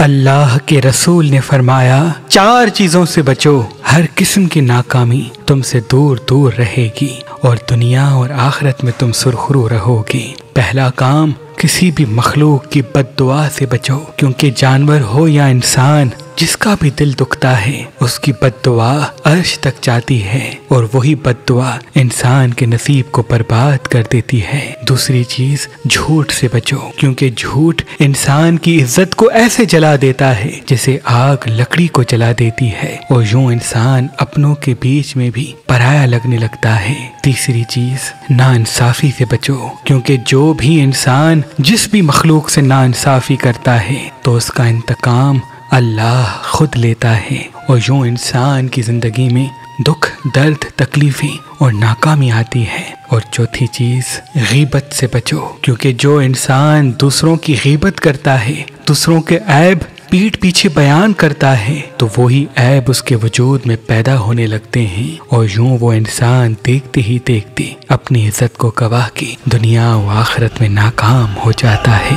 اللہ کے رسول نے فرمایا 4 چیزوں سے بچو، ہر قسم کی ناکامی تم سے دور دور رہے گی اور دنیا اور آخرت میں تم سرخرو رہو گی۔ پہلا کام، کسی بھی مخلوق کی بد دعا سے بچو، کیونکہ جانور ہو یا انسان جس کا بھی دل دکھتا ہے اس کی بد دعا عرش تک جاتی ہے اور وہی بد دعا انسان کے نصیب کو برباد کر دیتی ہے۔ دوسری چیز، جھوٹ سے بچو، کیونکہ جھوٹ انسان کی عزت کو ایسے جلا دیتا ہے جیسے آگ لکڑی کو جلا دیتی ہے اور یوں انسان اپنوں کے بیچ میں بھی پرایا لگنے لگتا ہے۔ تیسری چیز، ناانصافی سے بچو، کیونکہ جو بھی انسان جس بھی مخلوق سے ناانصافی کرتا ہے تو اس کا انتقام اللہ خود لیتا ہے اور یوں انسان کی زندگی میں دکھ، درد، تکلیفیں اور ناکامی آتی ہے۔ اور چوتھی چیز، غیبت سے بچو، کیونکہ جو انسان دوسروں کی غیبت کرتا ہے، دوسروں کے عیب پیٹھ پیچھے بیان کرتا ہے، تو وہی عیب اس کے وجود میں پیدا ہونے لگتے ہیں اور یوں وہ انسان دیکھتے ہی دیکھتے اپنی عزت کو گواہ کے دنیا و آخرت میں ناکام ہو جاتا ہے۔